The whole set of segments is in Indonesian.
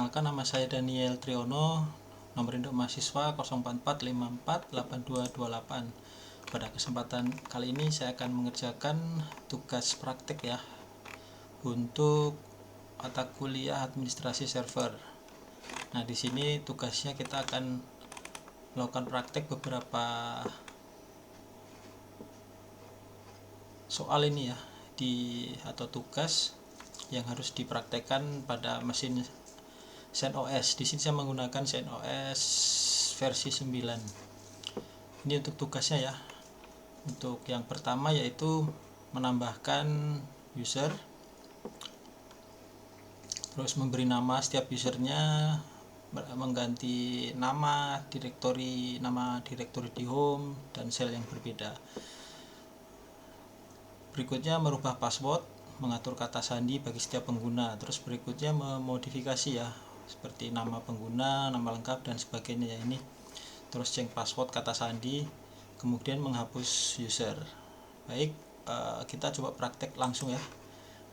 Perkenalkan, nama saya Daniel Triono, nomor induk mahasiswa 044548228. Pada kesempatan kali ini saya akan mengerjakan tugas praktik ya untuk mata kuliah administrasi server. Nah, di sini tugasnya kita akan melakukan praktik beberapa soal ini ya, atau tugas yang harus dipraktekkan pada mesin CentOS. Di sini saya menggunakan CentOS versi 9. Ini untuk tugasnya ya. Untuk yang pertama yaitu menambahkan user, terus memberi nama setiap usernya, mengganti nama direktori di home dan sel yang berbeda. Berikutnya merubah password, mengatur kata sandi bagi setiap pengguna. Terus berikutnya memodifikasi ya, seperti nama pengguna, nama lengkap dan sebagainya ya ini. Terus change password, kata sandi, kemudian menghapus user. Baik, kita coba praktek langsung ya.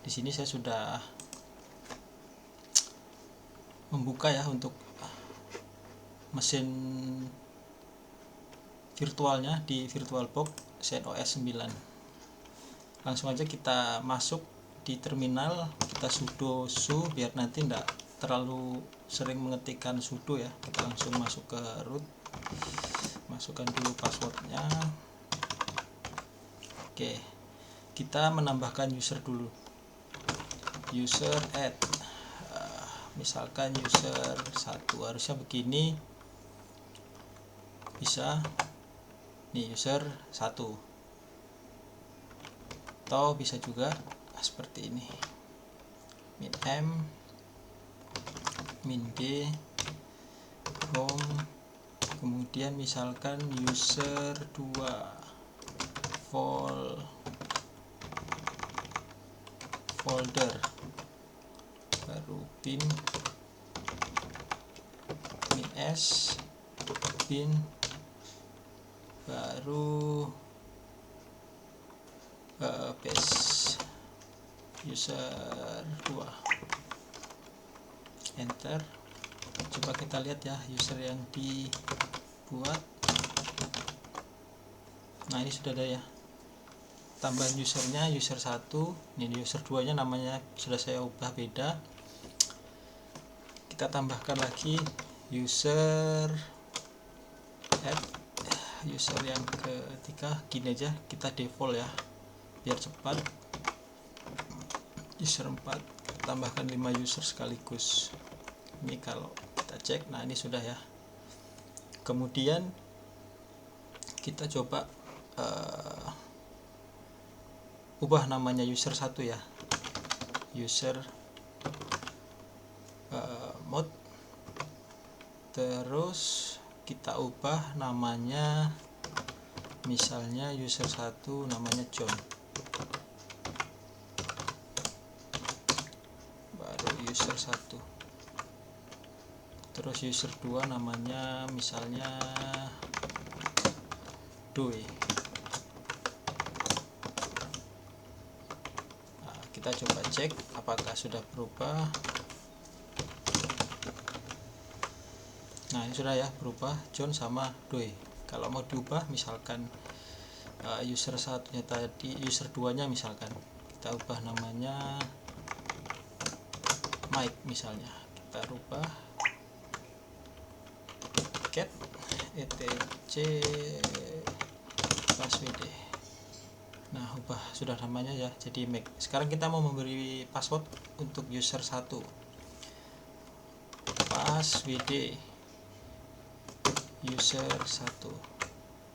Di sini saya sudah membuka ya untuk mesin virtualnya di VirtualBox CentOS 9. Langsung aja kita masuk di terminal, kita sudo su biar nanti tidak terlalu sering mengetikkan sudo ya. Kita langsung masuk ke root, masukkan dulu passwordnya. Oke, kita menambahkan user dulu, user add, misalkan user 1, harusnya begini, bisa nih user 1, atau bisa juga seperti ini, min m, min d, home, kemudian misalkan user 2, folder, baru bin, min s, bin, baru base, user 2, enter. Coba kita lihat ya user yang dibuat. Nah, ini sudah ada ya, tambahan usernya user 1, ini user 2 nya namanya sudah saya ubah beda. Kita tambahkan lagi user add, user yang ketiga, gini aja kita default ya biar cepat. User 4, tambahkan 5 user sekaligus. Ini kalau kita cek, nah ini sudah ya. Kemudian kita coba ubah namanya user 1 ya, user mode, terus kita ubah namanya, misalnya user 1 namanya John, baru user 1, terus user 2 namanya misalnya Doi. Nah, kita coba cek apakah sudah berubah. Nah, ini sudah ya berubah, John sama Doi. Kalau mau diubah misalkan user 1-nya tadi, user 2-nya misalkan kita ubah namanya Mike misalnya, kita rubah cat etc password. Nah, ubah sudah namanya ya jadi Mike. Sekarang kita mau memberi password untuk user 1, password user 1.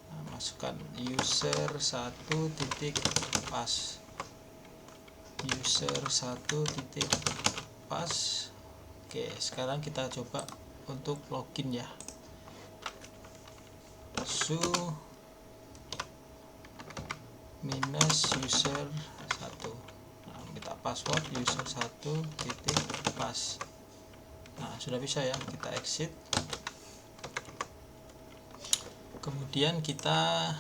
Nah, masukkan user 1 titik pas, user 1 titik pas. Oke, sekarang kita coba untuk login ya, su minus user 1. Nah, minta password user 1 titik pas. Nah, sudah bisa ya, kita exit. Kemudian kita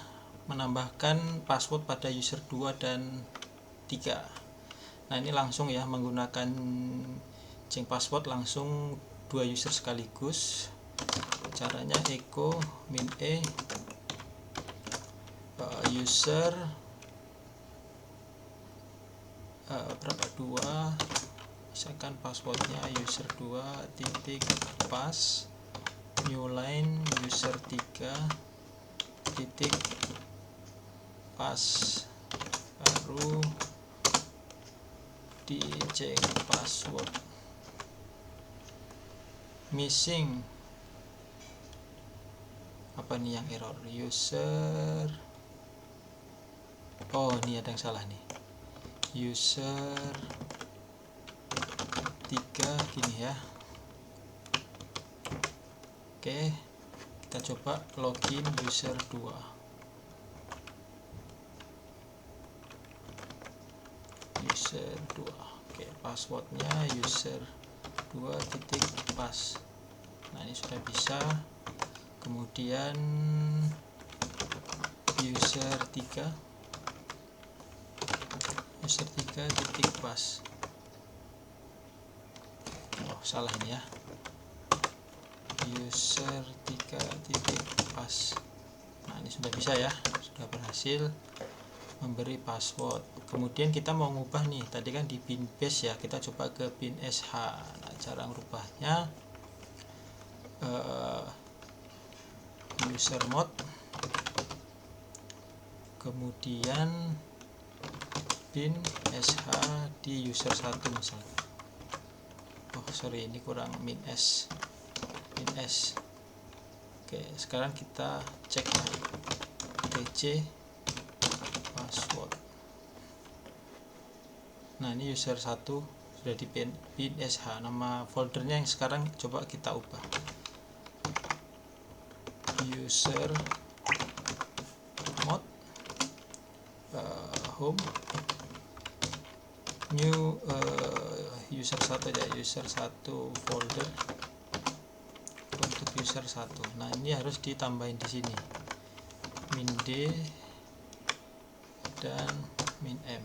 menambahkan password pada user 2 dan 3. Nah, ini langsung ya menggunakan change password, langsung dua user sekaligus. Caranya echo min e user berapa 2, misalkan passwordnya user 2 titik pas, new line user 3 titik pas, baru dicek password. Missing apa nih yang error? User, oh ini ada yang salah nih, user 3 gini ya. Oke, kita coba login user 2. User 2. Oke, passwordnya user 2 titik pas. Nah, ini sudah bisa. Kemudian user 3 titik pas. Oh, salah ini ya. User 3 titik pas. Nah, ini sudah bisa ya, sudah berhasil memberi password. Kemudian kita mau ngubah nih, tadi kan di bin base ya, kita coba ke bin sh. Nah, cara merubahnya user mode, kemudian bin sh di user 1 misalnya. Oh sorry, ini kurang min s. Oke, sekarang kita cek tc password. Nah, ini user 1 sudah di bin sh. Nama foldernya yang sekarang coba kita ubah, user mode home new user 1 ya, user 1 folder untuk user 1. Nah, ini harus ditambahin di sini min d dan min m.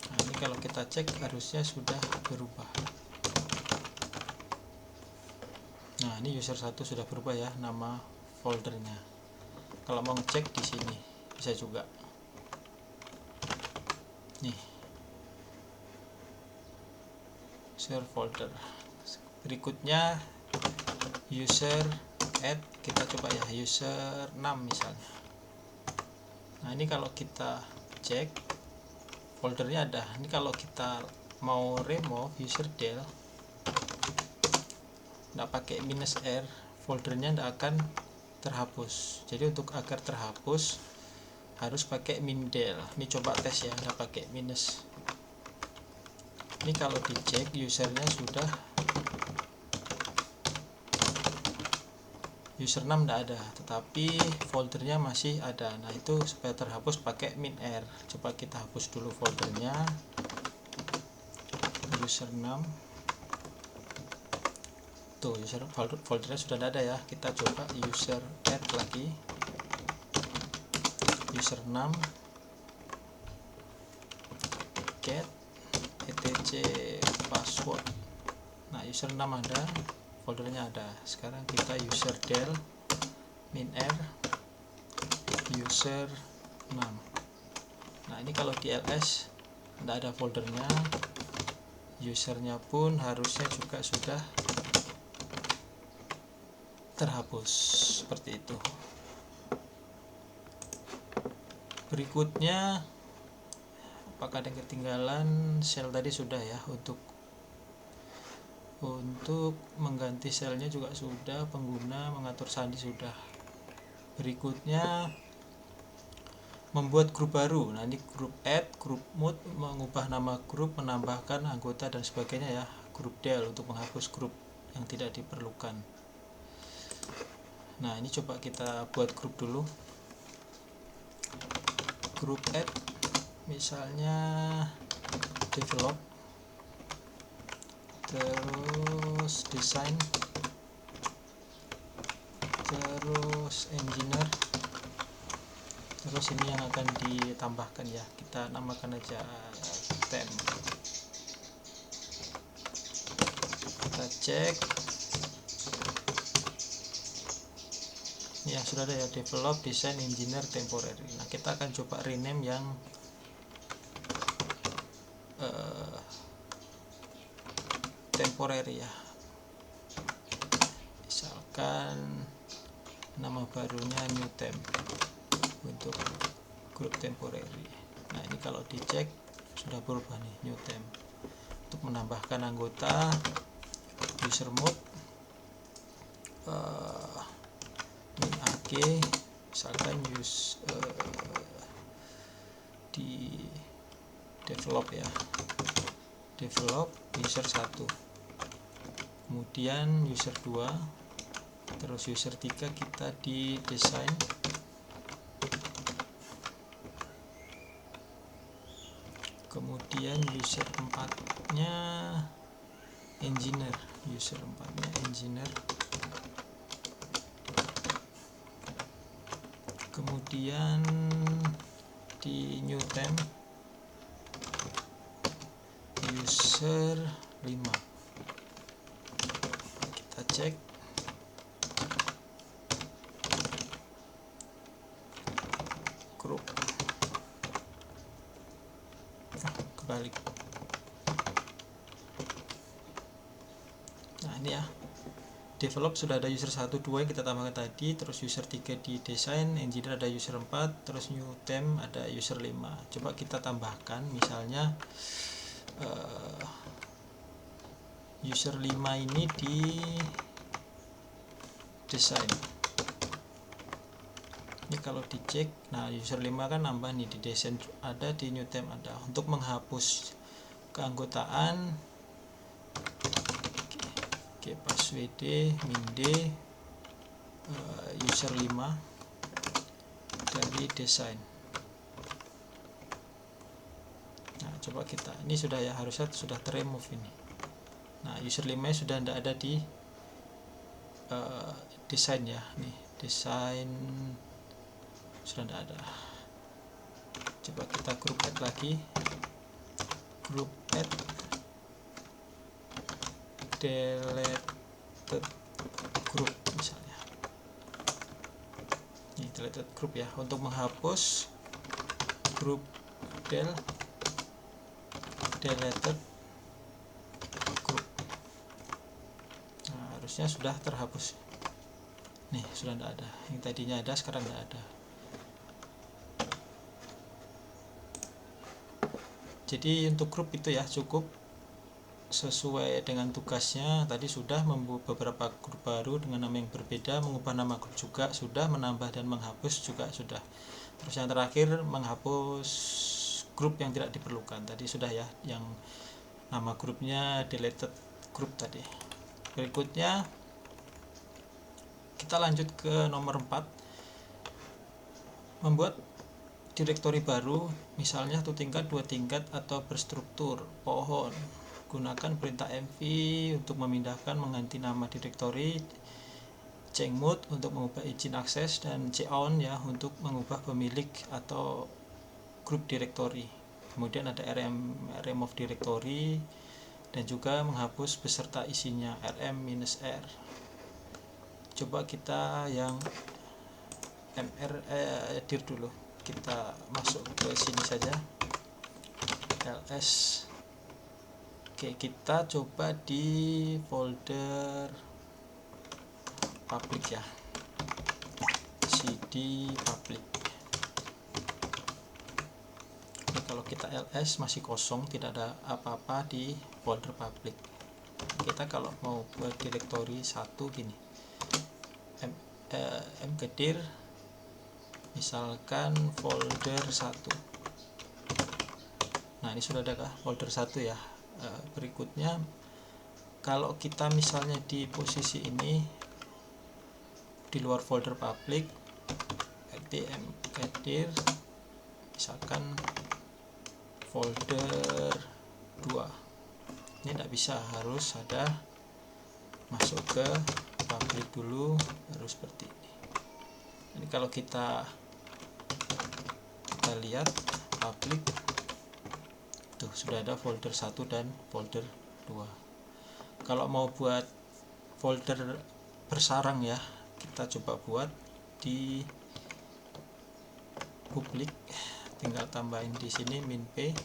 Nah, ini kalau kita cek harusnya sudah berubah. Nah, ini user 1 sudah berubah ya nama foldernya. Kalau mau cek di sini bisa juga. Nih, share folder. Berikutnya user add, kita coba ya user 6 misalnya. Nah, ini kalau kita cek foldernya ada. Ini kalau kita mau remove user del, nggak pakai minus r, foldernya nggak akan terhapus. Jadi untuk agar terhapus harus pakai min del. Ini coba tes ya, nggak pakai minus. Ini kalau dicek usernya sudah user 6 tidak ada, tetapi foldernya masih ada. Nah, itu supaya terhapus pakai min r. Coba kita hapus dulu foldernya user 6. Tuh, foldernya sudah tidak ada ya. Kita coba user add lagi, user 6 get etc password. Nah, user 6 ada, foldernya ada. Sekarang kita user del min r user 6. Nah, ini kalau di ls tidak ada foldernya, usernya pun harusnya juga sudah terhapus seperti itu. Berikutnya, apakah ada yang ketinggalan? Sel tadi sudah ya, untuk mengganti selnya juga sudah, pengguna mengatur sandi sudah. Berikutnya membuat grup baru. Nah, ini grup add, grup mode, mengubah nama grup, menambahkan anggota dan sebagainya ya. Grup del untuk menghapus grup yang tidak diperlukan. Nah, ini coba kita buat grup dulu. Grup add misalnya develop, terus design, terus engineer, terus ini yang akan ditambahkan ya, kita namakan aja temp. Kita cek ya, sudah ada ya, develop design engineer temporary. Nah, kita akan coba rename yang temporary ya, misalkan nama barunya new temp untuk grup temporary. Nah, ini kalau dicek sudah berubah nih, new temp. Untuk menambahkan anggota, user mode ini AG, misalkan use di develop ya, develop user 1, kemudian user 2, terus user 3 kita di design, kemudian user 4 nya engineer, user 4 nya engineer, kemudian di new temp user 5. Kita cek grup, kebalik. Nah, ini ya, develop sudah ada user 1, 2 yang kita tambahkan tadi, terus user 3 di design, engineer ada user 4, terus new temp ada user 5. Coba kita tambahkan misalnya user 5 ini di design. Ini kalau dicek, nah user 5 kan nambah nih, di design ada, di new temp ada. Untuk menghapus keanggotaan, oke, pas wd min d user 5 dari design. Nah, coba kita, ini sudah ya, harusnya sudah terremove ini. Nah, user 5 sudah tidak ada di design ya, nih design sudah tidak ada. Coba kita group add lagi, group add deleted group misalnya. Ini deleted group ya, untuk menghapus grup deleted group. Nah, harusnya sudah terhapus. Nih, sudah tidak ada. Yang tadinya ada, sekarang tidak ada. Jadi untuk grup itu ya, cukup sesuai dengan tugasnya. Tadi sudah membuat beberapa grup baru dengan nama yang berbeda, mengubah nama grup juga sudah, menambah dan menghapus juga sudah. Terus yang terakhir, menghapus grup yang tidak diperlukan. Tadi sudah ya, yang nama grupnya deleted group tadi. Berikutnya kita lanjut ke nomor 4, membuat direktori baru, misalnya 1 tingkat, 2 tingkat, atau berstruktur pohon. Gunakan perintah mv untuk memindahkan, mengganti nama direktori, chmod untuk mengubah izin akses, dan chown ya untuk mengubah pemilik atau grup direktori. Kemudian ada remove directory dan juga menghapus beserta isinya, rm-r. Coba kita yang dir dulu, kita masuk ke sini saja, ls. Oke, kita coba di folder public ya, cd public. Oke, kalau kita ls masih kosong, tidak ada apa-apa di folder public. Kita kalau mau buat directory 1 gini, mkedir misalkan folder 1. Nah, ini sudah ada folder 1 ya. Berikutnya, kalau kita misalnya di posisi ini di luar folder public, mkedir misalkan folder 2. Ini tidak bisa, harus ada masuk ke public dulu, harus seperti ini. Ini kalau kita lihat public tuh, sudah ada folder 1 dan folder 2. kalau mau buat folder bersarang ya, kita coba buat di publik, tinggal tambahin di sini min p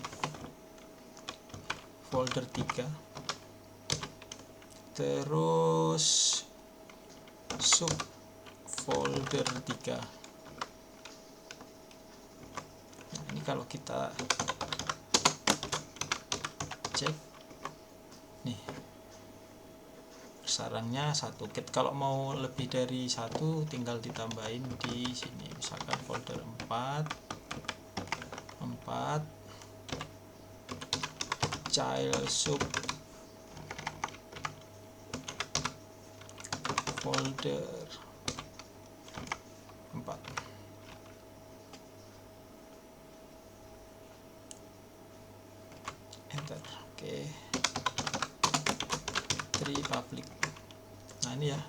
folder 3, terus sub folder 3. Nah, ini kalau kita cek nih, bersarangnya satu. Kalau mau lebih dari satu tinggal ditambahin di sini, misalkan folder 4 child sub folder 4. Enter. Oke. 3 public. Nah, ini ya,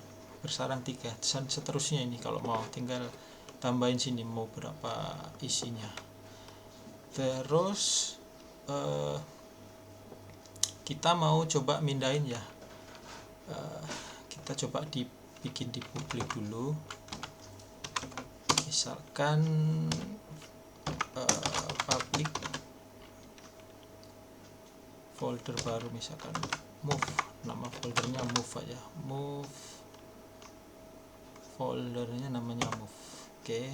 bersarang 3. Dan seterusnya ini kalau mau tinggal tambahin sini mau berapa isinya. Terus kita mau coba mindahin ya, kita coba dibikin di publik dulu, misalkan public folder baru, misalkan move, nama foldernya move aja, move foldernya namanya move. Oke,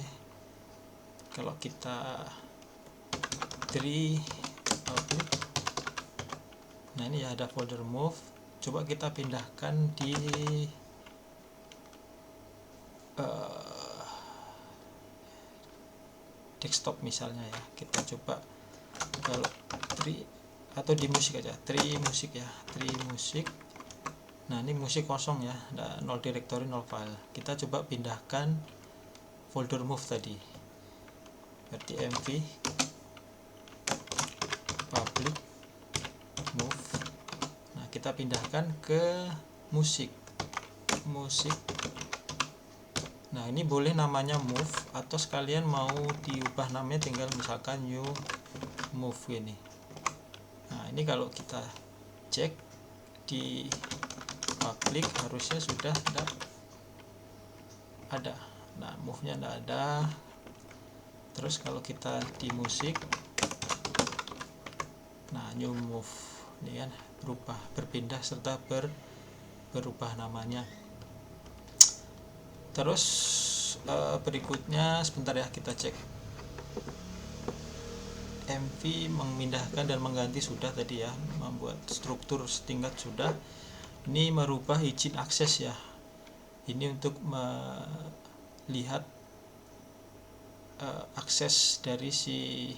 kalau kita public, nah ini ya ada folder move, coba kita pindahkan di desktop misalnya ya. Kita coba kalau atau di musik aja, musik ya, musik. Nah, ini musik kosong ya, ada 0 directory 0 file. Kita coba pindahkan folder move tadi, berarti mv public move. Nah, kita pindahkan ke musik. Nah, ini boleh namanya move, atau sekalian mau diubah namanya tinggal misalkan new move ini. Nah, ini kalau kita cek di public harusnya sudah ada. Nah, move nya tidak ada. Terus kalau kita di musik, nah new move ini kan berpindah serta berubah namanya. Terus berikutnya sebentar ya, kita cek mv memindahkan dan mengganti sudah tadi ya, membuat struktur setingkat sudah. Ini merubah izin akses ya, ini untuk melihat akses dari si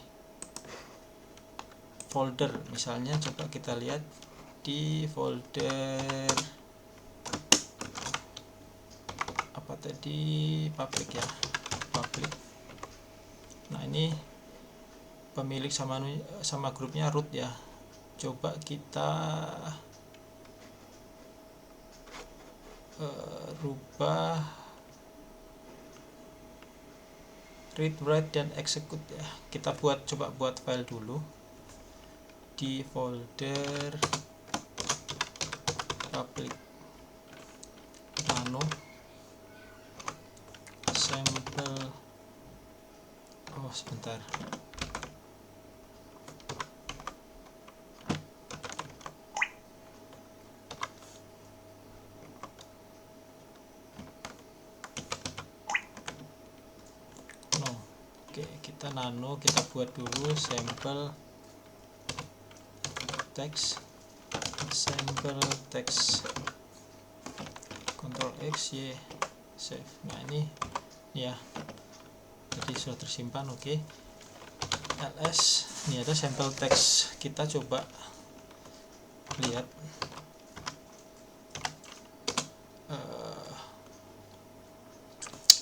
folder. Misalnya coba kita lihat di folder apa tadi, public ya, public. Nah, ini pemilik sama grupnya root ya. Coba kita rubah read, write, dan execute ya. Kita coba buat file dulu di folder public nano sampel. Oh, sebentar. Oke, kita nano, kita buat dulu sampel text, Ctrl X Y save. Nah, ini ya, jadi sudah tersimpan. Oke, ls, ini ada sampel text. Kita coba lihat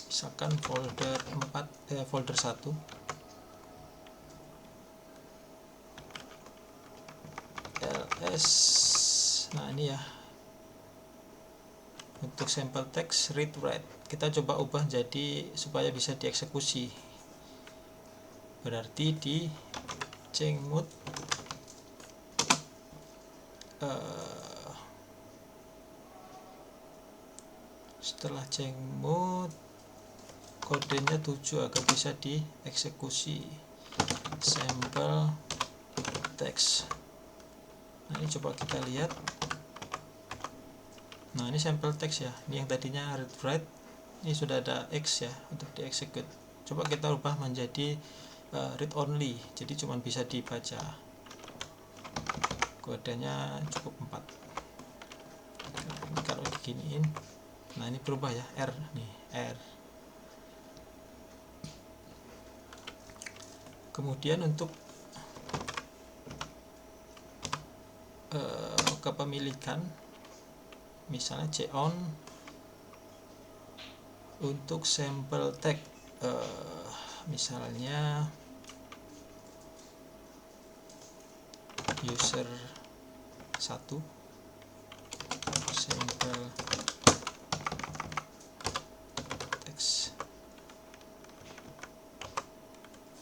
misalkan folder 1. ls. Nah, ini ya, untuk sampel text read, write kita coba ubah jadi supaya bisa dieksekusi. Berarti di cengmut Setelah cengmode, kodenya 7 agar bisa dieksekusi. Sampel text. Nah, ini coba kita lihat. Nah, ini sampel text ya. Ini yang tadinya read write, ini sudah ada X ya untuk dieksekut. Coba kita ubah menjadi read only, jadi cuma bisa dibaca. Kodenya cukup 4. Kalau diginiin, nah ini berubah ya, R nih, R. Kemudian untuk kepemilikan, misalnya con untuk sampel tag, misalnya user 1 sampel text.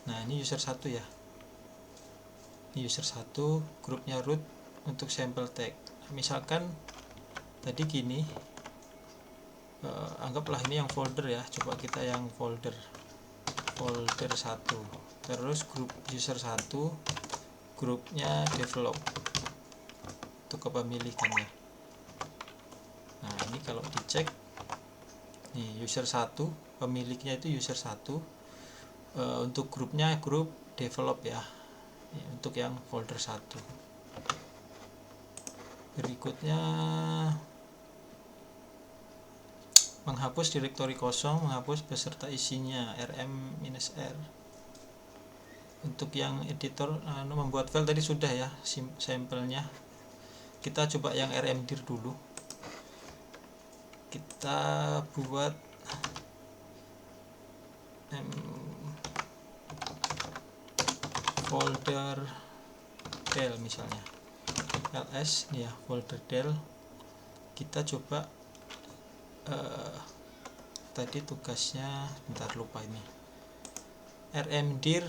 Nah, ini user 1 ya. Ini user 1, grupnya root untuk sampel tag. Misalkan tadi gini, anggaplah ini yang folder ya. Coba kita yang folder 1, terus grup user 1, grupnya develop untuk kepemilikannya. Nah, ini kalau dicek nih, user 1, pemiliknya itu user 1, untuk grupnya grup develop ya, untuk yang folder 1. Berikutnya menghapus direktori kosong, menghapus beserta isinya, rm-r. Untuk yang editor membuat file tadi sudah ya sampelnya. Kita coba yang rmdir dulu. Kita buat folder del misalnya, ls nih ya, folder del. Kita coba tadi tugasnya, bentar lupa ini, rmdir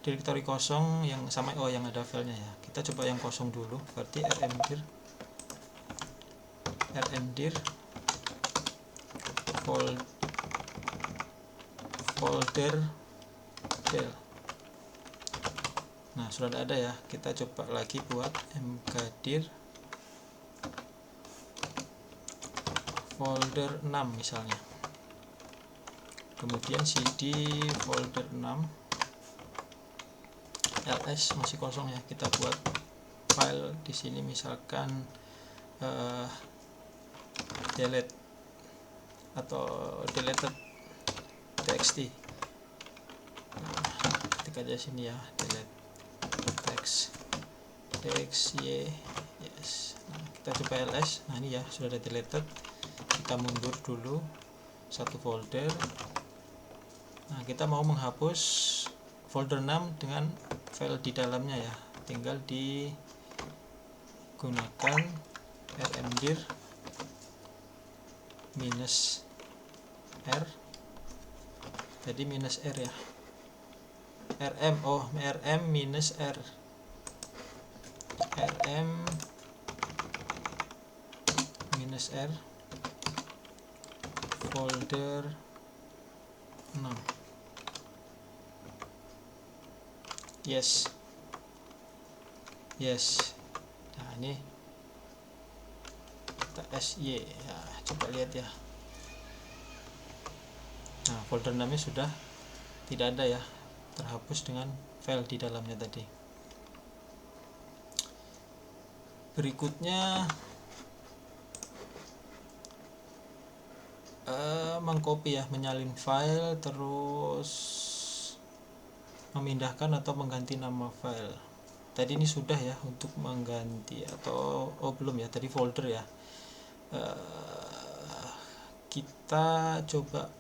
direktori kosong yang sama, yang ada filenya ya. Kita coba yang kosong dulu, berarti rmdir folder del. Nah, sudah ada ya. Kita coba lagi buat mkdir folder 6 misalnya. Kemudian cd folder 6, ls masih kosong ya. Kita buat file di sini misalkan delete atau deleted txt. Nah, ketik aja sini ya, delete text y, yes. Nah, kita coba ls. Nah, ini ya sudah ada deleted. Kita mundur dulu satu folder. Nah, kita mau menghapus folder 6 dengan file di dalamnya ya, tinggal digunakan rmdir minus r, jadi minus r ya, rm minus r, rm minus r folder 6. Yes. Nah, ini kita sy ya, coba lihat ya. Nah, folder 6 nya sudah tidak ada ya, terhapus dengan file di dalamnya tadi. Berikutnya mengcopy ya, menyalin file, terus memindahkan atau mengganti nama file. Tadi ini sudah ya untuk mengganti, atau belum ya, tadi folder ya. Kita coba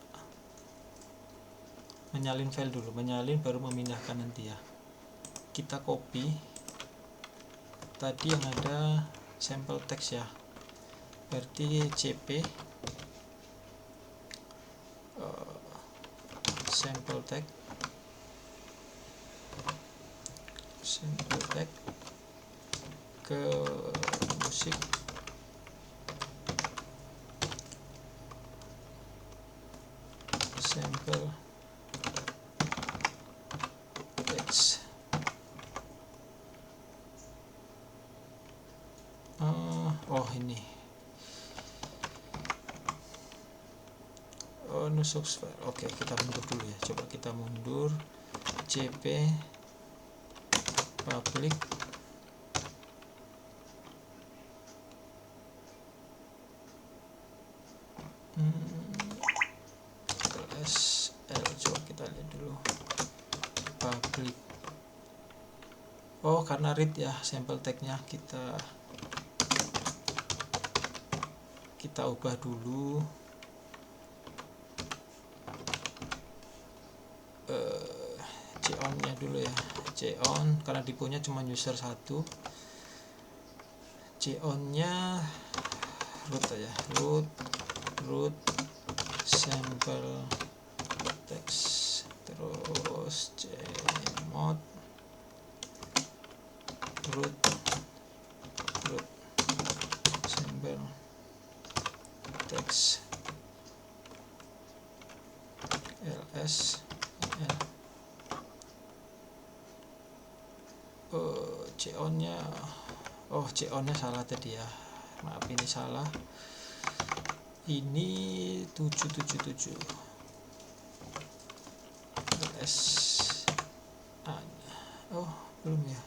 menyalin file dulu, menyalin baru memindahkan nanti ya. Kita copy tadi yang ada sampel text ya, berarti cp sampel text ke musik sampel text. Oh ini, no source file. Oke, kita mundur dulu ya. Coba kita mundur, cp public sl. Coba kita lihat dulu public. Oh, karena read ya sampel tag-nya, kita ubah dulu. C-on nya dulu ya, C-on karena tipunya cuma user 1. C-on nya root aja, root sampel text, terus cmod root sampel text ls C-on nya, C-on nya salah tadi ya, maaf ini salah, ini 777 ls belum ya,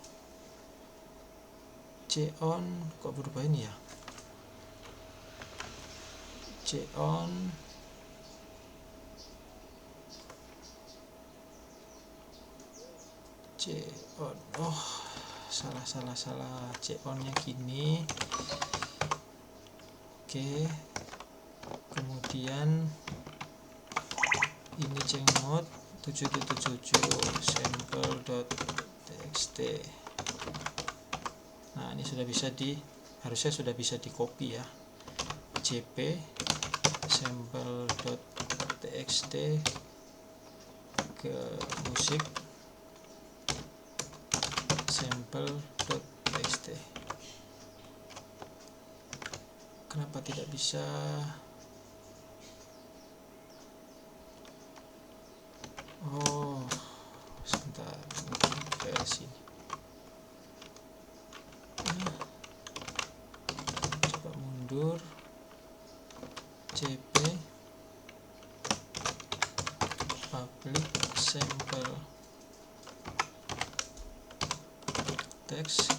C-on kok berubah ini ya, C-on salah C-on nya gini. Oke, kemudian ini cmod 777 sample.txt. Nah, ini harusnya sudah bisa di copy ya, cp sample.txt ke musik sample.txt. Kenapa tidak bisa? Sebentar, ke sini. Coba mundur, cp public sample text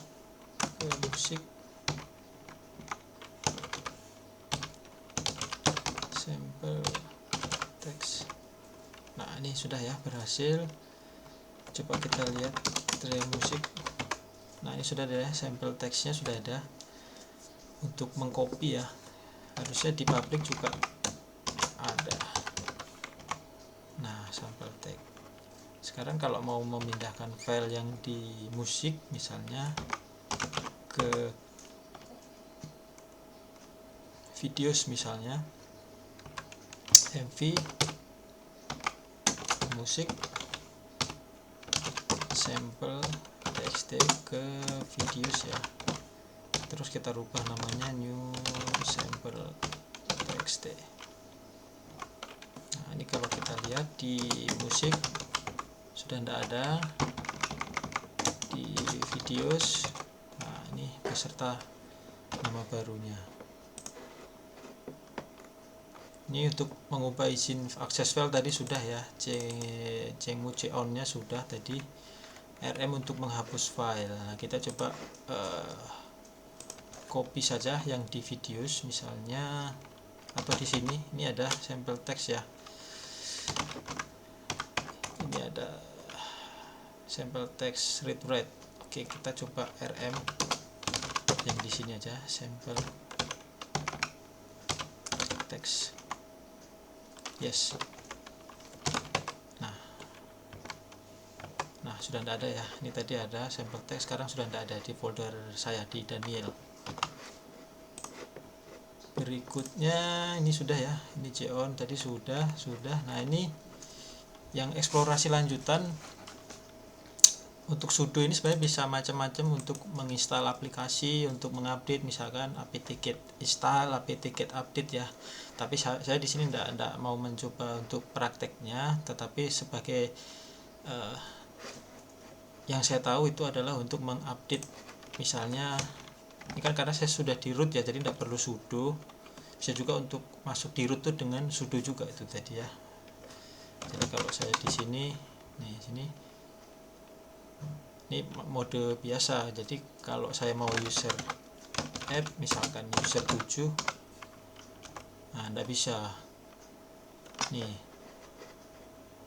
ke musik sampel text. Nah, ini sudah ya, berhasil. Coba kita lihat tray musik. Nah, ini sudah ada ya, sampel teksnya sudah ada. Untuk mengcopy ya, harusnya di public juga ada. Nah, sampel text. Sekarang kalau mau memindahkan file yang di musik misalnya ke videos, misalnya mv musik sampel txt ke videos ya, terus kita rubah namanya new sample txt. Nah, ini kalau kita lihat di musik sudah tidak ada, di videos. Nah, ini beserta nama barunya. Ini untuk mengubah izin akses file tadi sudah ya, cmod C-on nya sudah tadi, rm untuk menghapus file. Nah, kita coba copy saja yang di videos misalnya, atau di sini ini ada sampel text ya, ini ada sampel text read write. Oke, kita coba rm yang di sini aja, sampel text. Yes. Nah, sudah tidak ada ya. Ini tadi ada sampel text, sekarang sudah tidak ada di folder saya di Daniel. Berikutnya ini sudah ya, ini C-on tadi sudah. Nah, ini yang eksplorasi lanjutan, Untuk sudo ini sebenarnya bisa macam-macam untuk menginstal aplikasi, untuk mengupdate, misalkan apt-get install, apt-get update ya. Tapi saya di sini tidak mau mencoba untuk prakteknya, tetapi sebagai yang saya tahu itu adalah untuk mengupdate. Misalnya ini kan karena saya sudah di root ya, jadi tidak perlu sudo. Bisa juga untuk masuk di root tuh dengan sudo juga itu tadi ya. Jadi kalau saya di sini, nih sini, ini mode biasa. Jadi kalau saya mau user add, misalkan user 7, nah tidak bisa. Nih,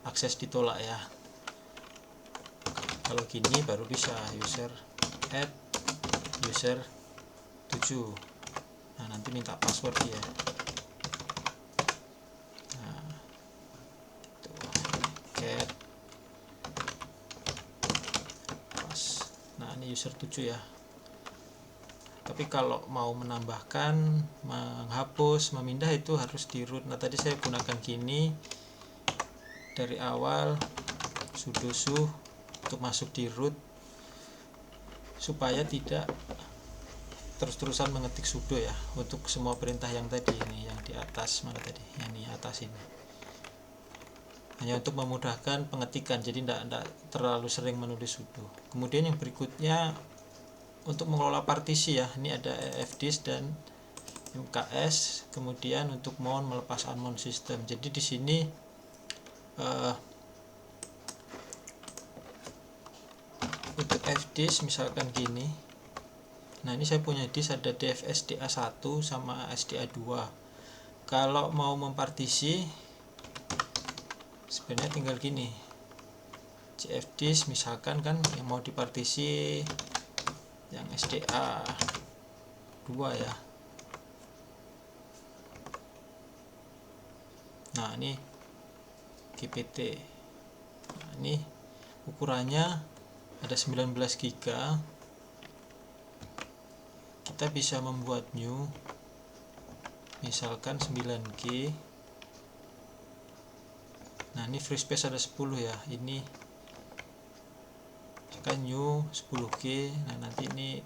akses ditolak ya. Kalau gini baru bisa user add user 7. Nah, nanti minta password ya. Nah, itu get pas. Nah, ini user 7 ya. Tapi kalau mau menambahkan, menghapus, memindah itu harus di root. Nah, tadi saya gunakan gini dari awal sudo su untuk masuk di root supaya tidak terus-terusan mengetik sudo ya untuk semua perintah yang tadi ini, yang di atas mana tadi, yang di atas ini. Hanya untuk memudahkan pengetikan, jadi tidak terlalu sering menulis sudo. Kemudian yang berikutnya untuk mengelola partisi ya, ini ada fdisk dan mks. Kemudian untuk mount, melepas unmount system. Jadi di sini untuk fdisk misalkan gini. Nah, ini saya punya disk ada dfsda1 sama sda2. Kalau mau mempartisi sebenarnya tinggal gini, cfdisk misalkan kan yang mau dipartisi yang SDA2 ya. Nah, ini GPT. Nah, ini ukurannya ada 19 GB. Kita bisa membuat new misalkan 9G. Nah, ini free space ada 10 ya. Ini kan new 10G. Nah, nanti ini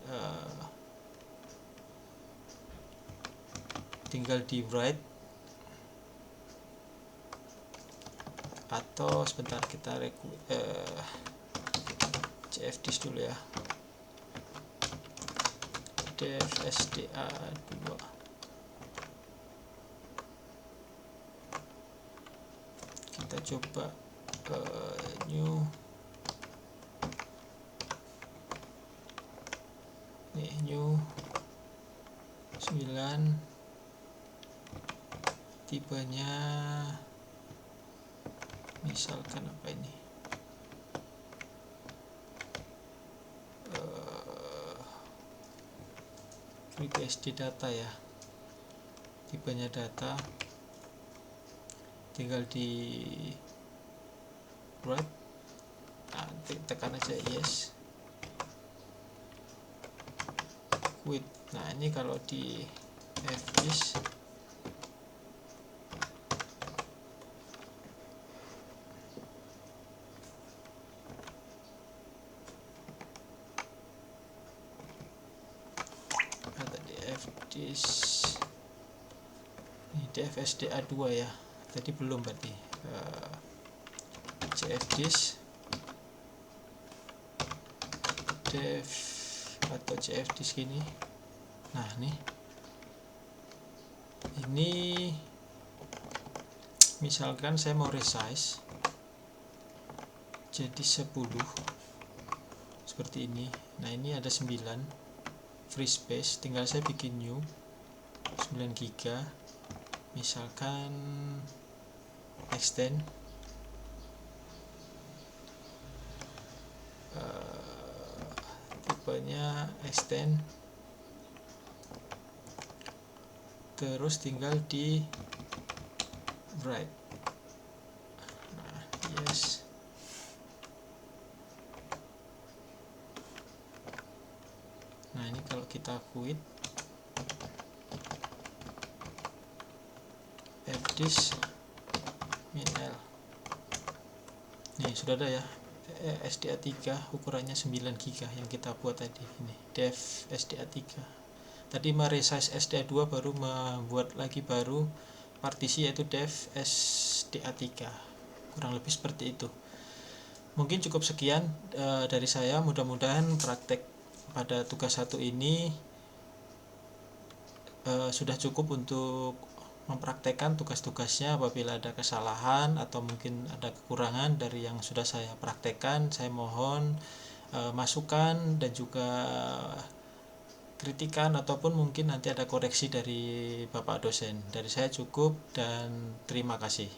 tinggal di write atau sebentar kita cfdisk dulu ya, dfsda2. Kita coba new nih, new 9, tipenya misalkan apa ini, FreeBSD data ya, tipenya data, tinggal di write. Nah, tekan aja yes, quit. Nah, ini kalau di fdisk ini dfsda2 ya, tadi belum berarti. cfdisk dev atau cfdisk ini. Nah, ini misalkan saya mau resize jadi 10 seperti ini. Nah, ini ada 9 free space, tinggal saya bikin new 9 GB, misalkan extend tipenya extend, terus tinggal di write. Nah, yes. Nah, ini kalau kita quit fdisk min l, nih sudah ada ya. SDA 3 ukurannya 9 GB yang kita buat tadi. Ini dev SDA 3. Tadi meresize SDA 2 baru membuat lagi baru partisi yaitu dev SDA 3. Kurang lebih seperti itu. Mungkin cukup sekian dari saya. Mudah-mudahan praktek pada tugas 1 ini sudah cukup untuk mempraktekkan tugas-tugasnya. Apabila ada kesalahan atau mungkin ada kekurangan dari yang sudah saya praktekkan, saya mohon masukan dan juga kritikan, ataupun mungkin nanti ada koreksi dari Bapak dosen. Dari saya cukup dan terima kasih.